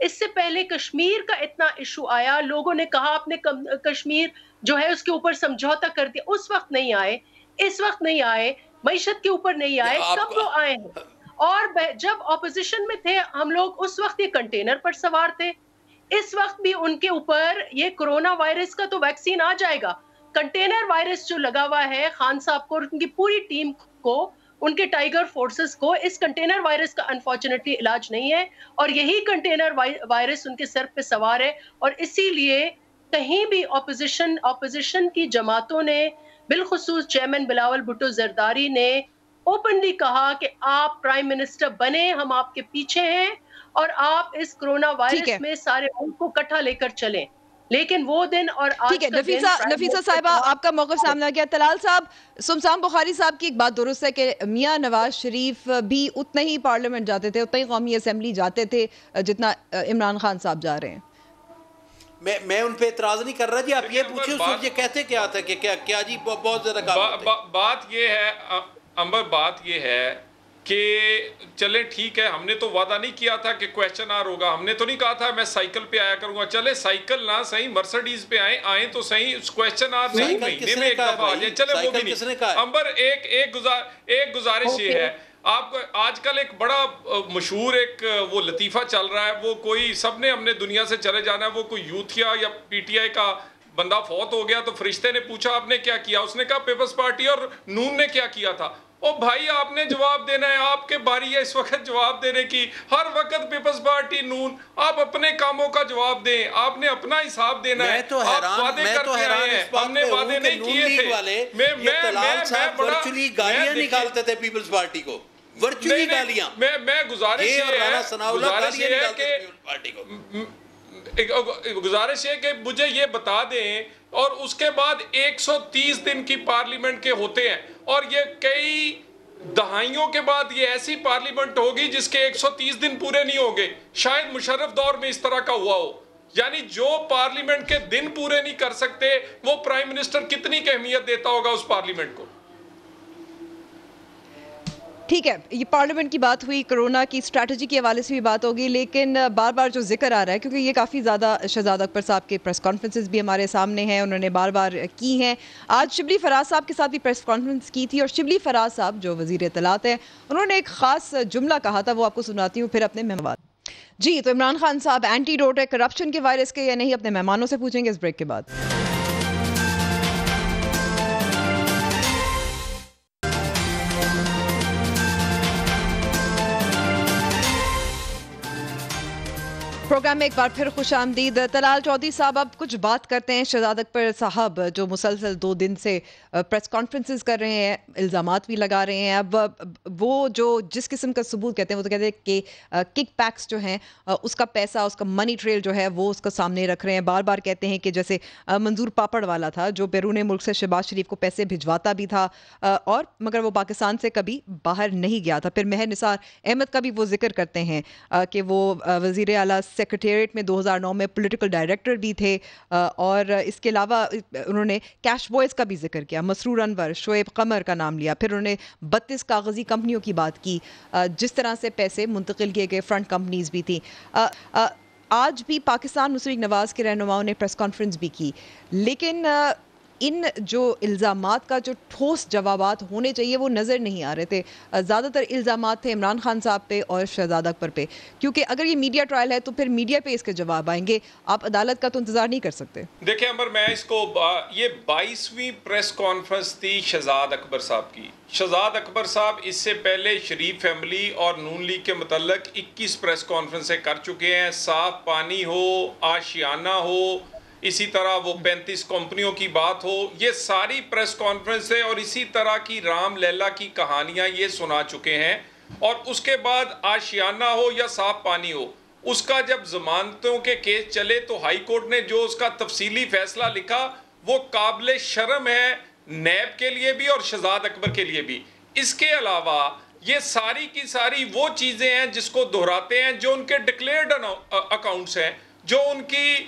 इससे पहले कश्मीर का इतना इशू आया, लोगों ने कहा आपने कश्मीर जो है उसके ऊपर समझौता कर दिया, उस वक्त नहीं आए, इस वक्त नहीं आए, मईशत के ऊपर नहीं आए, कब वो आए हैं? और जब ऑपोजिशन में थे हम लोग, उस वक्त ये कंटेनर पर सवार थे, इस वक्त भी उनके ऊपर ये कोरोना वायरस का तो वैक्सीन आ जाएगा, कंटेनर वायरस जो लगा हुआ है खान साहब को और उनकी पूरी टीम को, उनके टाइगर फोर्सेस को, इस कंटेनर वायरस का अनफॉर्चुनेटली इलाज नहीं है, और यही कंटेनर वायरस उनके सर पे सवार है। और इसीलिए कहीं भी ऑपोजिशन की जमातों ने, बिलखुसूस चेयरमैन बिलावल भुट्टो जरदारी ने ओपनली कहा कि आप प्राइम मिनिस्टर बने, हम आपके पीछे हैं, और आप इस कोरोना वायरस में सारे मुल्क को इकट्ठा लेकर चलें। लेकिन वो दिन और आज ठीक है, नफीसा साहिबा आपका मौक़िफ़ सामने आ गया। तलाल साहब, सुमसान बुखारी साहब की एक बात दुरुस्त है कि मियां नवाज शरीफ भी उतने ही पार्लियामेंट जाते थे, उतना ही कौमी असेंबली जाते थे जितना इमरान खान साहब जा रहे हैं। मैं उन पे एतराज नहीं कर रहा जी, आप ये पूछिए उसको, ये कहते क्या था कि क्या जी बहुत ज्यादा बात ये है अंबर, बात ये है कि चले ठीक है, हमने तो वादा नहीं किया था कि क्वेश्चन आर होगा, हमने तो नहीं कहा था मैं साइकिल पे आया करूंगा। चले साइकिल ना सही, मर्सिडीज पे आए तो सही, क्वेश्चन आर नहीं महीने में एक दफा आ जाए, चले वो भी नहीं। अंबर एक गुजारिश ये है, आपको आजकल एक बड़ा मशहूर एक वो लतीफा चल रहा है, वो कोई सबने हमने दुनिया से चले जाना है, वो कोई यूथिया या पीटीआई का बंदा फौत हो गया तो फरिश्ते ने पूछा आपने क्या किया, उसने कहा पीपल्स पार्टी और नून ने क्या किया था। ओ भाई आपने जवाब देना है, आपके बारी है इस वक्त जवाब देने की। हर वक्त पीपल्स पार्टी नून, आप अपने कामों का जवाब दें, आपने अपना हिसाब देना है। आप वादे करके आए हैं, हमने वादे नहीं किए थे। मैं वर्चुअली गालियां निकालते थे पीपल्स पार्टी को, वर्चुअली गालियां। मैं गुजारिश है कि मुझे ये बता दें, और उसके बाद 130 दिन की पार्लियामेंट के होते हैं, और ये कई दहाइयों के बाद ये ऐसी पार्लियामेंट होगी जिसके 130 दिन पूरे नहीं होंगे। शायद मुशर्रफ दौर में इस तरह का हुआ हो, यानी जो पार्लियामेंट के दिन पूरे नहीं कर सकते, वो प्राइम मिनिस्टर कितनी अहमियत देता होगा उस पार्लियामेंट को। ठीक है, ये पार्लियामेंट की बात हुई, कोरोना की स्ट्रैटेजी के हवाले से भी बात होगी, लेकिन बार बार जो जिक्र आ रहा है, क्योंकि ये काफ़ी ज़्यादा शहजाद अकबर साहब के प्रेस कॉन्फ्रेंसेस भी हमारे सामने हैं, उन्होंने बार बार की हैं। आज शिबली फराज साहब के साथ भी प्रेस कॉन्फ्रेंस की थी, और शिबली फराज साहब जो वज़ीर इत्तलात हैं, उन्होंने एक ख़ास जुमला कहा था, वो आपको सुनाती हूँ फिर अपने मेहमान। जी, तो इमरान खान साहब एंटीडोट है करप्शन के वायरस के या नहीं, अपने मेहमानों से पूछेंगे इस ब्रेक के बाद। प्रोग्राम में एक बार फिर खुश आमदीद। तलाल चौधरी साहब, अब कुछ बात करते हैं शहजाद अकबर साहब जो मुसलसल 2 दिन से प्रेस कॉन्फ्रेंसेस कर रहे हैं, इल्ज़ामात भी लगा रहे हैं। अब वो जो जिस किस्म का सबूत कहते हैं वो तो कहते हैं कि किक पैक्स जो हैं उसका पैसा, उसका मनी ट्रेल जो है वो उसका सामने रख रहे हैं। बार बार कहते हैं कि जैसे मंजूर पापड़ वाला था जो बैरून मुल्क से शहबाज शरीफ को पैसे भिजवाता भी था और मगर वो पाकिस्तान से कभी बाहर नहीं गया था। फिर महर निसार अहमद का भी वो जिक्र करते हैं कि वो वज़ीर आला सेक्रेटेरिएट में 2009 में पॉलिटिकल डायरेक्टर भी थे और इसके अलावा उन्होंने कैश बॉयज़ का भी जिक्र किया, मसरूर अनवर, शोएब कमर का नाम लिया। फिर उन्होंने 32 कागजी कंपनियों की बात की जिस तरह से पैसे मुंतकिल किए गए, फ्रंट कंपनीज भी थी। आज भी पाकिस्तान मुशर्रफ नवाज़ के रहनुमाओं ने प्रेस कॉन्फ्रेंस भी की, लेकिन इन जो इल्ज़ामात का जो ठोस जवाबात होने चाहिए वो नज़र नहीं आ रहे थे। ज़्यादातर इल्ज़ामात थे इमरान खान साहब पे और शहजाद अकबर पे, क्योंकि अगर ये मीडिया ट्रायल है तो फिर मीडिया पे इसके जवाब आएंगे, आप अदालत का तो इंतज़ार नहीं कर सकते। देखिए अमर, मैं इसको ये 22वीं प्रेस कॉन्फ्रेंस थी शहजाद अकबर साहब की। शहजाद अकबर साहब इससे पहले शरीफ फैमिली और नून लीग के मतलब 21 प्रेस कॉन्फ्रेंसें कर चुके हैं। साफ पानी हो, आशियाना हो, इसी तरह वो 35 कंपनियों की बात हो, ये सारी प्रेस कॉन्फ्रेंस है और इसी तरह की राम लैला की कहानियां ये सुना चुके हैं। और उसके बाद आशियाना हो या साफ पानी हो, उसका जब जमानतों के केस चले तो हाई कोर्ट ने जो उसका तफसीली फैसला लिखा वो काबिल शर्म है, नैब के लिए भी और शहजाद अकबर के लिए भी। इसके अलावा ये सारी की सारी वो चीज़ें हैं जिसको दोहराते हैं, जो उनके डिक्लेयर्ड अकाउंट्स हैं, जो उनकी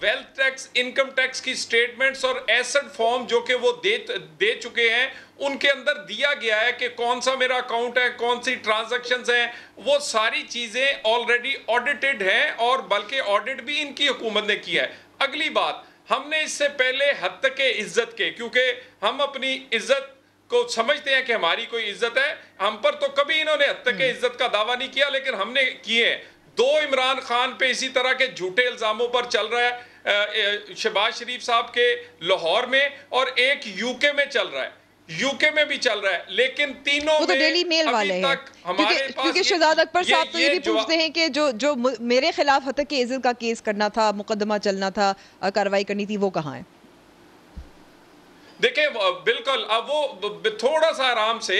वेल्थ टैक्स, इनकम टैक्स की स्टेटमेंट्स और एसेट फॉर्म जो कि वो दे चुके हैं, उनके अंदर दिया गया है कि कौन सा मेरा अकाउंट है, कौन सी ट्रांजैक्शंस हैं। वो सारी चीज़ें ऑलरेडी ऑडिटेड हैं और बल्कि ऑडिट भी इनकी हुकूमत ने किया है। अगली बात, हमने इससे पहले हद तक के इज्जत के, क्योंकि हम अपनी इज्जत को समझते हैं कि हमारी कोई इज्जत है, हम पर तो कभी इन्होंने हद तक के इज्जत का दावा नहीं किया, लेकिन हमने किए हैं। 2 इमरान खान पे इसी तरह के झूठे इल्जामों पर चल रहा है शहबाज शरीफ साहब के लाहौर में, और एक यूके में चल रहा है, यूके में भी चल रहा है, लेकिन तीनों वो तो डेली मेल वाले हैं। क्योंकि शहजाद अकबर साहब तो ये भी पूछते हैं कि जो मेरे खिलाफ हद तक के इज्जत का केस करना था, मुकदमा चलना था, कार्रवाई करनी थी, वो कहाँ है? देखिए बिल्कुल, अब वो थोड़ा सा आराम से,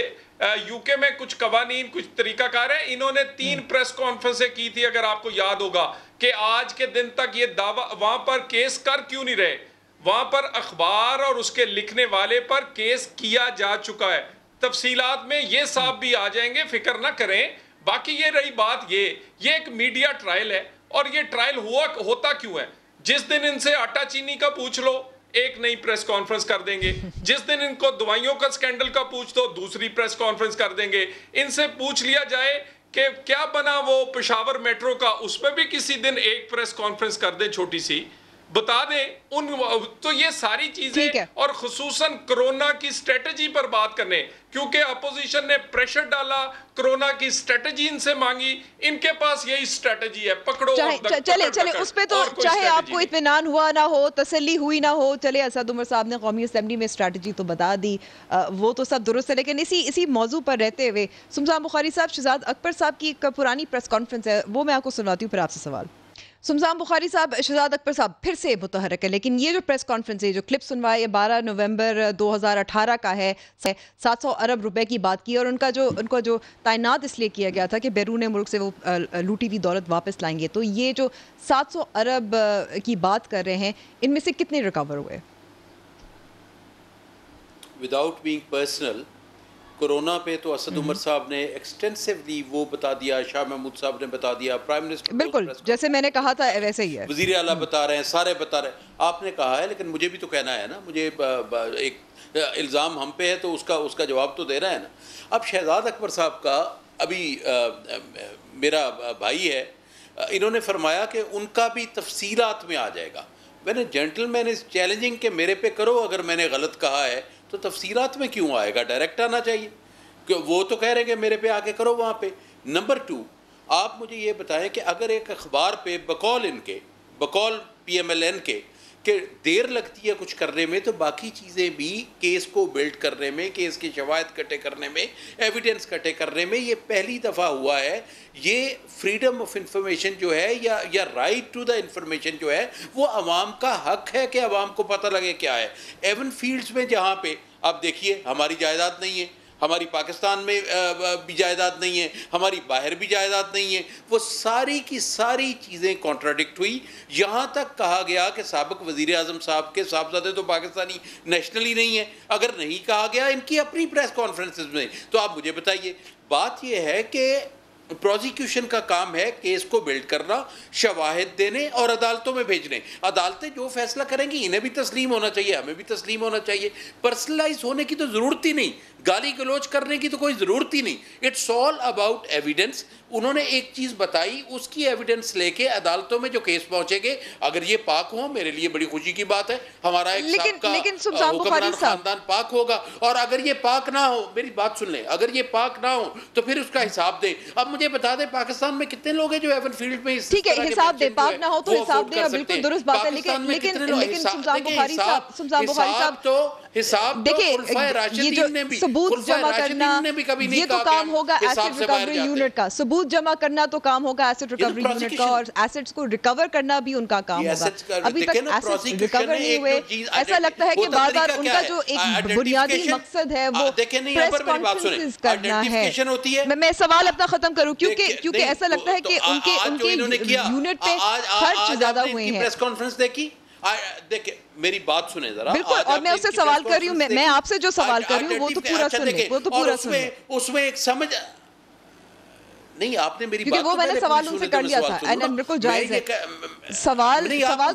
यूके में कुछ कवानीन, कुछ तरीकाकार है। इन्होंने 3 प्रेस कॉन्फ्रेंसें की थी, अगर आपको याद होगा, कि आज के दिन तक ये दावा, वहां पर केस कर क्यों नहीं रहे, वहां पर अखबार और उसके लिखने वाले पर केस किया जा चुका है। तफसीलात में ये साहब भी आ जाएंगे, फिक्र ना करें। बाकी ये रही बात, ये एक मीडिया ट्रायल है, और ये ट्रायल होता क्यों है? जिस दिन इनसे आटा चीनी का पूछ लो, एक नई प्रेस कॉन्फ्रेंस कर देंगे। जिस दिन इनको दवाइयों का स्कैंडल का पूछ दो, दूसरी प्रेस कॉन्फ्रेंस कर देंगे। इनसे पूछ लिया जाए कि क्या बना वो पेशावर मेट्रो का, उस पर भी किसी दिन एक प्रेस कॉन्फ्रेंस कर दे, छोटी सी बता दें उन। तो ये सारी चीजें, और खुसूसन कोरोना की स्ट्रेटजी पर बात करने, क्योंकि अपोजिशन ने प्रेशर डाला, कोरोना की स्ट्रेटजी इनसे मांगी, इनके पास यही स्ट्रेटजी है, पकड़ो। चले उस पे तो चाहे आपको इत्मीनान हुआ ना हो, तसल्ली हुई ना हो, चले असद उमर साहब ने कौमी असेंबली में स्ट्रेटजी तो बता दी, वो तो सब दुरुस्त है। लेकिन इसी मौजू पर रहते हुए सुमसान बुखारी साहब, शहजाद अकबर साहब की एक पुरानी प्रेस कॉन्फ्रेंस है, वो मैं आपको सुनवाती हूँ, फिर आपसे सवाल। सुमसान बुखारी साहब, शहजाद अकबर साहब फिर से मुतहरक है, लेकिन ये जो प्रेस कॉन्फ्रेंस है, जो क्लिप सुनवाए, ये 12 नवंबर 2018 का है। 700 अरब रुपए की बात की, और उनका जो तैनात इसलिए किया गया था कि बैरून मुल्क से वो लूटी हुई दौलत वापस लाएंगे। तो ये जो 700 अरब की बात कर रहे हैं, इनमें से कितने रिकवर हुए? विदाउट बीइंग पर्सनल, कोरोना पे तो असद उमर साहब ने एक्सटेंसिवली वो बता दिया, शाह महमूद साहब ने बता दिया, प्राइम मिनिस्टर, बिल्कुल जैसे मैंने कहा था वैसे ही है, वज़ीर आला बता रहे हैं, सारे बता रहे हैं। आपने कहा है, लेकिन मुझे भी तो कहना है ना, मुझे एक इल्ज़ाम हम पे है तो उसका जवाब तो देना है ना। अब शहजाद अकबर साहब का, अभी मेरा भाई है, इन्होंने फरमाया कि उनका भी तफसीलात में आ जाएगा। मैंने जेंटलमैन इज़ चैलेंजिंग कि मेरे पे करो, अगर मैंने गलत कहा है तो तफसीलात में क्यों आएगा, डायरेक्ट आना चाहिए। कि वो तो कह रहे हैं कि मेरे पे आके करो वहाँ पे। नंबर 2, आप मुझे ये बताएं कि अगर एक अखबार पे बकौल PMLN के कि देर लगती है कुछ करने में, तो बाकी चीज़ें भी केस को बिल्ड करने में, केस की शवाहिद इकट्ठे करने में, एविडेंस इकट्ठे करने में, ये पहली दफ़ा हुआ है। ये फ्रीडम ऑफ इंफॉर्मेशन जो है या राइट टू द इंफॉर्मेशन जो है, वो आवाम का हक है कि आवाम को पता लगे क्या है। एवन फील्ड्स में जहाँ पे आप देखिए हमारी जायदाद नहीं है, हमारी पाकिस्तान में भी जायदाद नहीं है, हमारी बाहर भी जायदाद नहीं है, वो सारी की सारी चीज़ें कॉन्ट्राडिक्ट हुई। यहाँ तक कहा गया कि साबिक वज़ीर आज़म साहब के साहबजादे तो पाकिस्तानी नेशनली नहीं है। अगर नहीं कहा गया इनकी अपनी प्रेस कॉन्फ्रेंसेस में, तो आप मुझे बताइए। बात यह है कि प्रोसिक्यूशन का काम है केस को बिल्ड करना, शवाहिद देने और अदालतों में भेजने। अदालतें जो फैसला करेंगी इन्हें भी तस्लीम होना चाहिए, हमें भी तस्लीम होना चाहिए। पर्सनलाइज होने की तो ज़रूरत ही नहीं, गाली गलौज करने की तो कोई ज़रूरत ही नहीं। It's all about evidence. उन्होंने एक चीज़ बताई, उसकी एविडेंस लेके अदालतों में जो केस पहुंचेंगे, अगर ये पाक हो मेरे लिए बड़ी खुशी की बात है। हमारा एक हुक्मरान खानदान पाक होगा। और अगर ये पाक ना हो, मेरी बात सुन लें, अगर ये पाक ना हो तो फिर उसका हिसाब दें। अब मुझे बता दें पाकिस्तान में कितने लोग हैं जो एवन फील्ड में, ठीक है, हिसाब दे, पाक ना हो तो हिसाब दे, बिल्कुल दुरुस्त बात है। लेकिन सुल्तान बुखारी साहब तो हिसाब देखिए, ये जो सबूत जमा करना, ये तो काम होगा एसिड रिकवरी यूनिट का। सबूत जमा करना तो काम होगा एसिड रिकवरी यूनिट का, और एसिड्स को रिकवर करना भी उनका काम होगा। अभी तक एसिड्स रिकवर नहीं हुए। ऐसा लगता है कि बार-बार उनका जो एक बुनियादी मकसद है वो प्रेस कॉन्फ्रेंसेस करना है। मैं सवाल अपना खत्म करूं, क्योंकि ऐसा लगता है कि उनके यूनिट पे खर्च ज्यादा हुए हैं। प्रेस कॉन्फ्रेंस देखिए, मेरी बात सुने जरा। बिल्कुल, और मैं उससे सवाल कर रही हूँ, मैं आपसे जो सवाल कर रही हूँ वो तो पूरा सुनिए, वो तो पूरा सुनिए। उसमें एक समझ नहीं, आपने मेरी बात, वो मैंने सवाल उनसे कर लिया था, एंड बिल्कुल जायज है। सवाल तो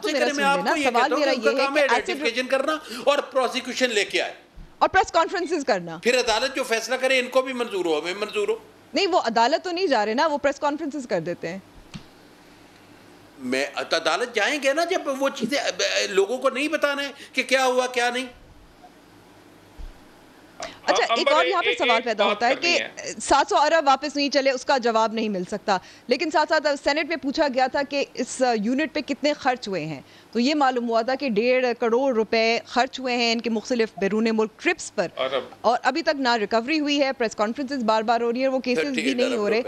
मेरा सुन लेना। सवाल मेरा ये है कि आइडेंटिफिकेशन करना और प्रोसिक्यूशन लेके आए और प्रेस कॉन्फ्रेंसेस करना, फिर अदालत जो फैसला करे इनको भी मंजूर हो, हमें मंजूर हो। नहीं, वो अदालत तो नहीं जा रहे ना, वो प्रेस कॉन्फ्रेंसेस कर देते हैं। मैं अदालत जाएंगे ना जब वो चीजें लोगों को नहीं बताना है कि क्या हुआ क्या नहीं। अच्छा, एक और यहाँ पे सवाल पैदा होता है कि 700 अरब वापस नहीं चले, उसका जवाब नहीं मिल सकता। लेकिन साथ साथ सेनेट में पूछा गया था कि इस यूनिट पे कितने खर्च हुए हैं, तो ये मालूम हुआ था कि 1.5 करोड़ रुपए खर्च हुए हैं इनके मुख्तलिफ बैरून मुल्क ट्रिप्स पर, और अभी तक ना रिकवरी हुई है। प्रेस कॉन्फ्रेंसेज बार बार हो रही है, वो केसेस भी नहीं हो रहे।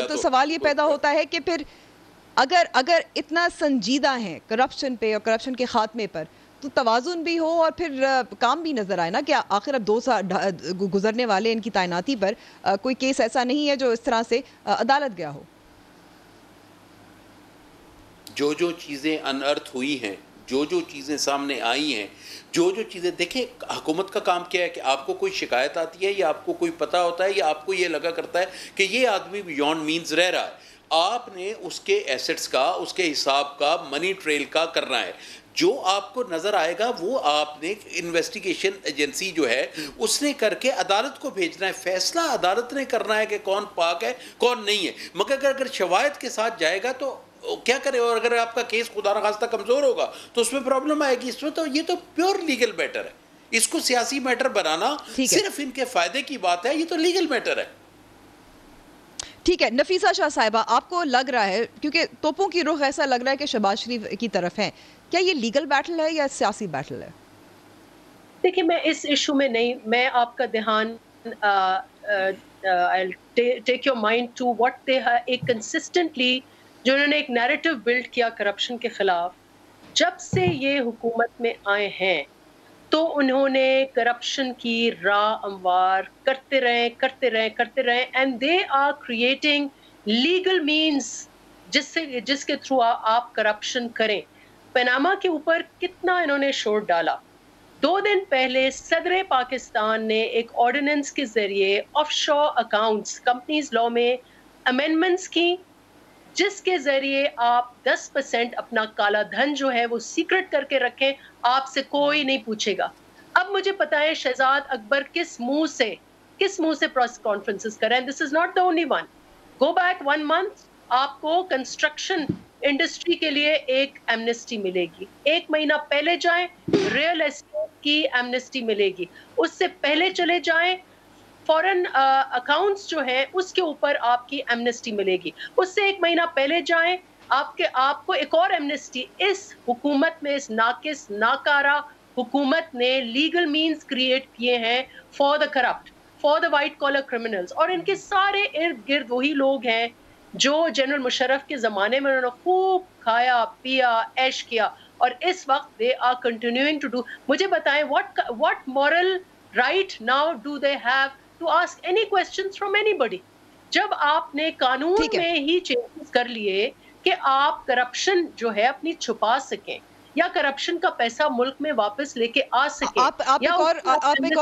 तो सवाल ये पैदा होता है कि फिर अगर इतना संजीदा है करप्शन पे और करप्शन के खात्मे पर, तो तवाज़ुन भी हो और फिर काम भी नजर आए ना कि आखिर अब 2 साल गुजरने वाले इनकी तैनाती पर कोई केस ऐसा नहीं है जो इस तरह से अदालत गया हो। जो चीज़ें अनअर्थ हुई हैं, जो चीज़ें सामने आई हैं, जो चीज़ें देखें, हुकूमत का काम क्या है कि आपको कोई शिकायत आती है या आपको कोई पता होता है या आपको ये लगा करता है कि ये आदमी बियॉन्ड मीन्स रह रहा है, आपने उसके एसेट्स का, उसके हिसाब का, मनी ट्रेल का करना है। जो आपको नज़र आएगा वो आपने इन्वेस्टिगेशन एजेंसी जो है उसने करके अदालत को भेजना है। फैसला अदालत ने करना है कि कौन पाक है कौन नहीं है। मगर अगर शवायद के साथ जाएगा तो क्या करे, और अगर आपका केस खुदा न खास्ता कमज़ोर होगा तो उसमें प्रॉब्लम आएगी। इसमें तो ये तो प्योर लीगल मैटर है, इसको सियासी मैटर बनाना सिर्फ इनके फ़ायदे की बात है, ये तो लीगल मैटर है। ठीक है, नफीसा शाह साहिबा, आपको लग रहा है, क्योंकि तोपों की रुख ऐसा लग रहा है कि शहबाज शरीफ की तरफ है, क्या ये लीगल बैटल है या सियासी बैटल है? देखिए, मैं इस इशू में नहीं, मैं आपका ध्यान take your mind to what they एक कंसिस्टेंटली जो उन्होंने एक नैरेटिव बिल्ड किया करप्शन के खिलाफ। जब से ये हुकूमत में आए हैं तो उन्होंने करप्शन की राह हमवार करते रहे and they are creating legal means जिसके थ्रू आप करप्शन करें। पनामा के ऊपर कितना इन्होंने शोर डाला। 2 दिन पहले सदर पाकिस्तान ने एक ऑर्डिनेंस के जरिए ऑफशोर अकाउंट्स कंपनीज लॉ में अमेंडमेंट्स की, जिसके जरिए आप 10% अपना काला धन जो है वो सीक्रेट करके रखें, आपसे कोई नहीं पूछेगा। अब मुझे पता है शहजाद अकबर किस मुंह से प्रेस कॉन्फ्रेंसेस कर रहे हैं। This is not the only one. Go back 1 month, आपको कंस्ट्रक्शन इंडस्ट्री के लिए एक एमनेस्टी मिलेगी। 1 महीना पहले जाएं, रियल एस्टेट की एमनेस्टी मिलेगी। उससे पहले चले जाएं, फॉरेन अकाउंट्स जो है उसके ऊपर आपकी एमनेस्टी मिलेगी। उससे 1 महीना पहले जाएं, आपको एक और एमनेस्टी, इस हुकूमत में, इस नाकिस नाकारा हुकूमत ने लीगल मीन्स क्रिएट किए हैं for the corrupt, for the white collar criminals, और इनके सारे इर्द गिर्द वही लोग हैं जो जनरल मुशर्रफ के ज़माने में उन्होंने खूब खाया पिया ऐश किया, और इस वक्त they are continuing to do. मुझे बताएं what moral right now do they have to ask any questions from anybody, जब आपने कानून में ही चेंजेस कर लिए कि आप करप्शन जो है अपनी छुपा सकें या करप्शन का पैसा मुल्क में वापस लेके आ सके। आप एक और ऑर्डिनेंस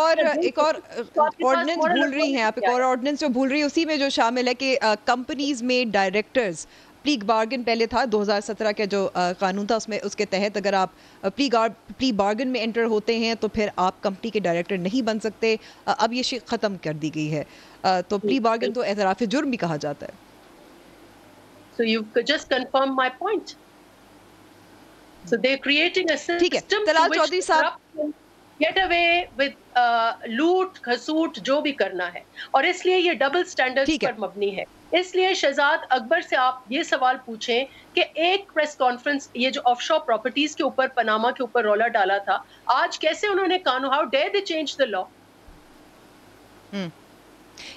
भूल रही हैं, आप एक और ऑर्डिनेंस जो भूल रही है, उसी में जो शामिल है कि कंपनीज में डायरेक्टर्स प्ली बार्गेन पहले था 2017 का जो कानून था, उसमें उसके तहत अगर आप प्ली बार्गेन में एंटर होते हैं तो फिर आप कंपनी के डायरेक्टर नहीं बन सकते। अब ये शिक ख़त्म कर दी गई है, तो प्ली बार्गेन तो एतराफ़ जुर्म भी कहा जाता है। So you could just confirm my point. So they're creating a system to which corrupt get away with लूट खसूट जो भी करना है, और इसलिए ये डबल स्टैंडर्ड्स पर मबनी है। इसलिए शहजाद अकबर से आप ये सवाल पूछें कि एक प्रेस कॉन्फ्रेंस, ये जो ऑफशोर प्रॉपर्टीज के ऊपर, पनामा के ऊपर रौला डाला था, आज कैसे उन्होंने कानून, how dare they change the law.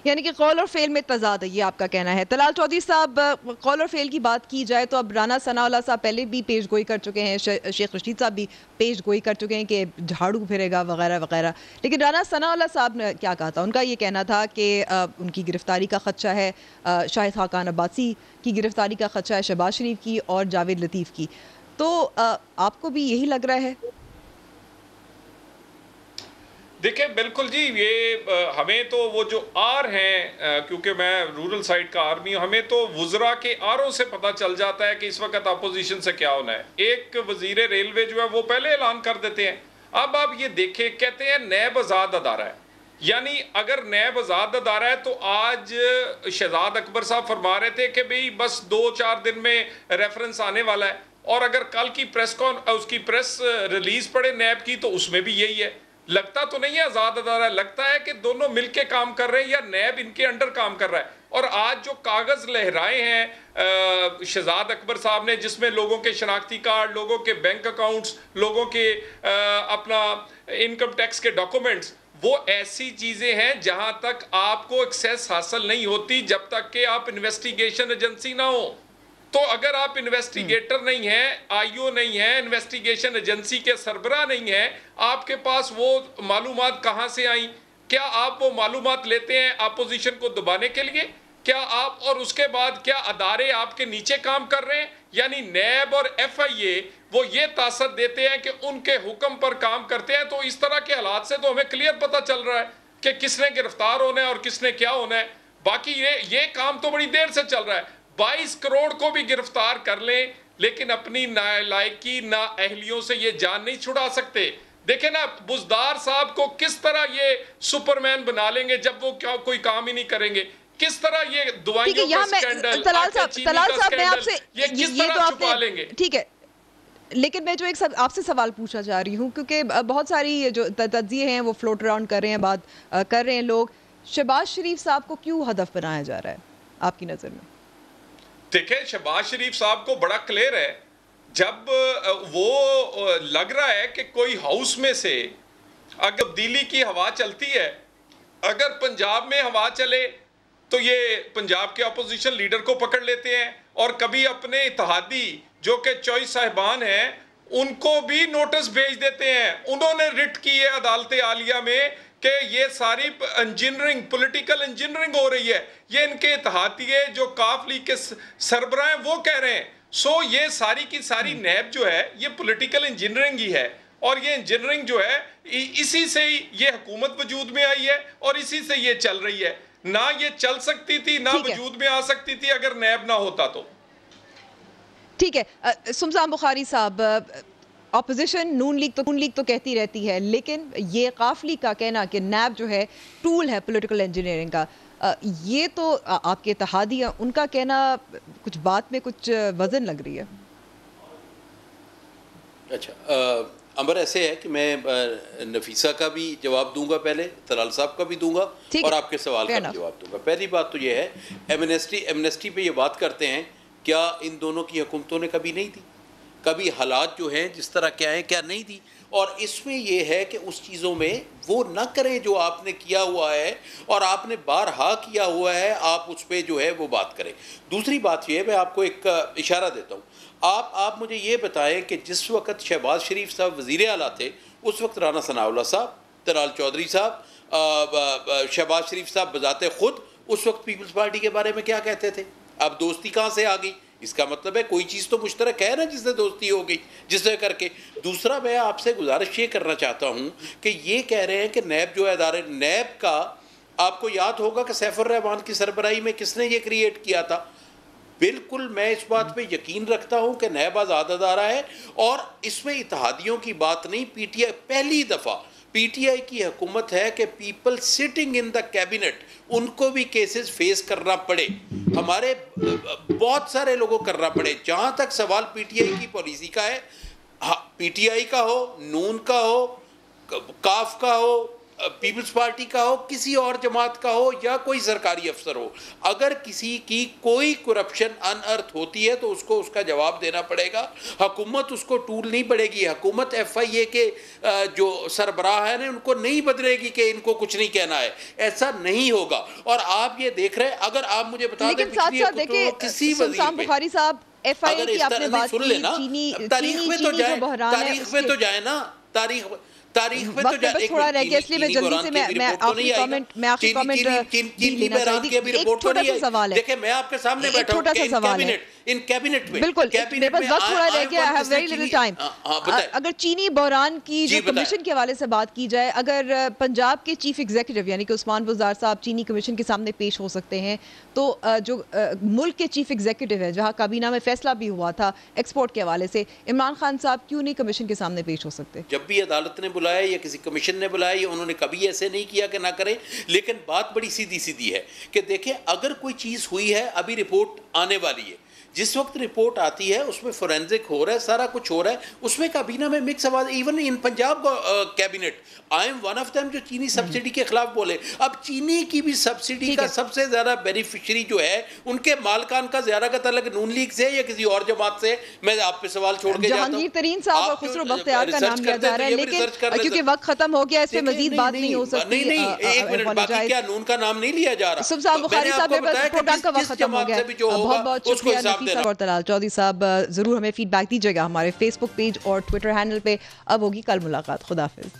यानी कि कौल और फेल में तजाद है, ये आपका कहना है। तलाल चौधरी साहब, कौल और फेल की बात की जाए तो अब राना सनाउल्लाह साहब पहले भी पेश गोई कर चुके हैं, शेख रशीद साहब भी पेश गोई कर चुके हैं कि झाड़ू फिरेगा वगैरह वगैरह, लेकिन राना सनाउल्लाह साहब ने क्या कहा था? उनका ये कहना था कि उनकी गिरफ्तारी का खदशा है, शाहिद खाकान अब्बासी की गिरफ्तारी का खदशा है, शहबाज शरीफ की और जावेद लतीफ़ की, तो आपको भी यही लग रहा है? देखिए बिल्कुल जी, ये हमें तो वो जो आर हैं, क्योंकि मैं रूरल साइड का आर्मी हूँ, हमें तो वुज़रा के आरों से पता चल जाता है कि इस वक्त अपोजिशन से क्या होना है। एक वजीर रेलवे जो है वो पहले ऐलान कर देते हैं। अब आप ये देखें, कहते हैं नैब आज़ाद अदारा है, यानी अगर नैब आज़ाद अदारा है तो आज शहजाद अकबर साहब फरमा रहे थे कि भाई बस 2-4 दिन में रेफरेंस आने वाला है, और अगर कल की उसकी प्रेस रिलीज पड़े नैब की तो उसमें भी यही है। लगता तो नहीं है आज़ाद अदारा, लगता है कि दोनों मिलके काम कर रहे हैं या नैब इनके अंडर काम कर रहा है। और आज जो कागज़ लहराए हैं शहजाद अकबर साहब ने, जिसमें लोगों के शनाख्ती कार्ड, लोगों के बैंक अकाउंट्स, लोगों के अपना इनकम टैक्स के डॉक्यूमेंट्स, वो ऐसी चीज़ें हैं जहां तक आपको एक्सेस हासिल नहीं होती जब तक कि आप इन्वेस्टिगेशन एजेंसी ना हो। तो अगर आप इन्वेस्टिगेटर नहीं हैं, आईओ नहीं है, इन्वेस्टिगेशन एजेंसी के सरबराह नहीं है, आपके पास वो मालूमात कहाँ से आई? क्या आप वो मालूमात लेते हैं अपोजिशन को दबाने के लिए? क्या आप, और उसके बाद क्या अदारे आपके नीचे काम कर रहे हैं? यानी नैब और FIA वो ये तासर देते हैं कि उनके हुक्म पर काम करते हैं। तो इस तरह के हालात से तो हमें क्लियर पता चल रहा है कि किसने गिरफ्तार होना है और किसने क्या होना है। बाकी ये काम तो बड़ी देर से चल रहा है। 22 करोड़ को भी गिरफ्तार कर लें, लेकिन अपनी नालायकी ना अहलियों से ये जान नहीं छुड़ा सकते। देखें ना, बुज़दार साहब को किस तरह ये सुपरमैन बना लेंगे जब वो क्या कोई काम ही नहीं करेंगे। किस तरह ये दवाइयों का स्कैंडल, तलाल साहब मैं आपसे ये किस तरह छुपा लेंगे? ठीक है, लेकिन मैं जो एक आपसे सवाल पूछना चाह रही हूँ, क्योंकि बहुत सारी जो तज्ज़िये हैं वो फ्लोट अराउंड कर रहे हैं, बात कर रहे हैं लोग, शहबाज शरीफ साहब को क्यों हदफ बनाया जा रहा है आपकी नज़र में? देखें, शहबाज शरीफ साहब को बड़ा क्लियर है, जब वो लग रहा है कि कोई हाउस में से अगर दिल्ली की हवा चलती है, अगर पंजाब में हवा चले तो ये पंजाब के अपोजिशन लीडर को पकड़ लेते हैं, और कभी अपने इत्तेहादी जो कि चॉइस साहिबान हैं उनको भी नोटिस भेज देते हैं। उन्होंने रिट की है अदालत आलिया में कि ये सारी इंजीनियरिंग, पॉलिटिकल इंजीनियरिंग हो रही है। ये इनके इत्तेहादिये जो काफ लीग के सरबराह हैं वो कह रहे हैं। सो ये सारी की सारी नैब जो है ये पॉलिटिकल इंजीनियरिंग ही है, और ये इंजीनियरिंग जो है इसी से ही ये हुकूमत वजूद में आई है और इसी से ये चल रही है। ना ये चल सकती थी, ना वजूद में आ सकती थी अगर नैब ना होता तो। ठीक है, सुमसान बुखारी साहब, ऑपोजिशन नून लीग तो कहती रहती है, लेकिन ये काफ लीग का कहना कि नैब जो है टूल है पॉलिटिकल इंजीनियरिंग का, ये तो आपके इत्तेहादी हैं, उनका कहना कुछ बात में कुछ वजन लग रही है। अच्छा अंबर, ऐसे है कि मैं नफीसा का भी जवाब दूंगा, पहले तलाल साहब का भी दूंगा और आपके सवाल का भी जवाब दूंगा। पहली बात तो ये है, एमनेस्टी पे ये बात करते हैं क्या इन दोनों की हुकूमतों ने कभी नहीं दी? कभी हालात जो हैं जिस तरह क्या है क्या नहीं दी? और इसमें ये है कि उस चीज़ों में वो न करें जो आपने किया हुआ है और आपने बारहा किया हुआ है, आप उस पर जो है वो बात करें। दूसरी बात ये है, मैं आपको एक इशारा देता हूँ। आप मुझे ये बताएं कि जिस वक्त शहबाज शरीफ साहब वज़ीर आला थे, उस वक्त राना सनाउल्लाह साहब, तलाल चौधरी साहब, शहबाज शरीफ साहब बजाते खुद उस वक्त पीपल्स पार्टी के बारे में क्या कहते थे? अब दोस्ती कहाँ से आ गई? इसका मतलब है कोई चीज़ तो मुश्तरक है ना जिससे दोस्ती हो गई, जिससे करके। दूसरा, मैं आपसे गुजारिश ये करना चाहता हूँ कि ये कह रहे हैं कि नैब जो है अदारे, नैब का आपको याद होगा कि सैफुर रहमान की सरबराही में किसने ये क्रिएट किया था? बिल्कुल मैं इस बात पे यकीन रखता हूँ कि नैब आज़ाद अदारा है और इसमें इत्तेहादियों की बात नहीं। पीटीआई पहली दफ़ा पीटीआई की हुकूमत है कि people sitting in the cabinet, उनको भी केसेस फेस करना पड़े। हमारे बहुत सारे लोगों को करना पड़े। जहाँ तक सवाल पीटीआई की पॉलिसी का है, पीटीआई का हो, नून का हो, काफ का हो, पीपल्स पार्टी का हो, किसी और जमात का हो या कोई सरकारी अफसर हो, अगर किसी की कोई करप्शन अनअर्थ होती है तो उसको उसका जवाब देना पड़ेगा। हुकूमत उसको टूल नहीं पड़ेगी। हुकूमत FIA के जो सरबराह हैं उनको नहीं बदलेगी कि इनको कुछ नहीं कहना है, ऐसा नहीं होगा। और आप ये देख रहे हैं, अगर आप मुझे बता दें किसी बुखारी साहब FIA की आपने बात की, तारीख में तो जाए, तारीख में तो जाए ना, तारीख में तो जाए। थोड़ा रह गया, इसलिए मैं जल्दी से मैं आखिरी कमेंट चीनी बहरान की अभी रिपोर्ट तो नहीं आई। देखिए मैं आपके सामने बैठा हूं, इन कैबिनेट में, बिल्कुल मेरे पास वक्त थोड़ा रह गया, I have very little time. अगर चीनी बहरान की जो कमीशन के हवाले से बात की जाए, अगर पंजाब के चीफ एग्जीक्यूटिव यानी कि उस्मान बुज़दार साहब चीनी कमीशन के सामने पेश हो सकते हैं, तो जो मुल्क के चीफ एग्जीक्यूटिव है, जहां काबीना में फैसला भी हुआ था एक्सपोर्ट के हवाले से, इमरान खान साहब क्यों नहीं कमीशन के सामने पेश हो सकते? जब भी अदालत ने बुलाया या किसी कमीशन ने बुलाया, या उन्होंने कभी ऐसे नहीं किया कि ना करें। लेकिन बात बड़ी सीधी सीधी है कि देखें, अगर कोई चीज़ हुई है, अभी रिपोर्ट आने वाली है, जिस वक्त रिपोर्ट आती है उसमें फोरेंसिक हो रहा है, सारा कुछ हो रहा है, उसमें काबीना में मिक्स आवाज, even in Punjab cabinet, I am one of them जो चीनी सब्सिडी के खिलाफ बोले। अब चीनी की भी सब्सिडी का सबसे ज्यादा बेनिफिशियरी जो है, उनके मालकान का ज्यादा का तलक नून लीग से या किसी और जमात से। मैं आप पे सवाल छोड़ के जाता हूं। जहांगीर तरीन साहब और खुसरो बख्तियार का नाम लिया जा रहा है, लेकिन क्योंकि वक्त खत्म हो गया, इस पे मजीद बात नहीं हो सकती। नहीं, एक मिनट, बाकी क्या नून का नाम नहीं लिया जा रहा? सुबह बुखारी साहब, प्रोग्राम का वक्त खत्म हो गया। बहुत बहुत शुक्रिया नफीसा और तलाल चौधरी साहब। जरूर हमें फीडबैक दीजिएगा हमारे फेसबुक पेज और ट्विटर हैंडल पे। अब होगी कल मुलाकात। खुदा हाफिज।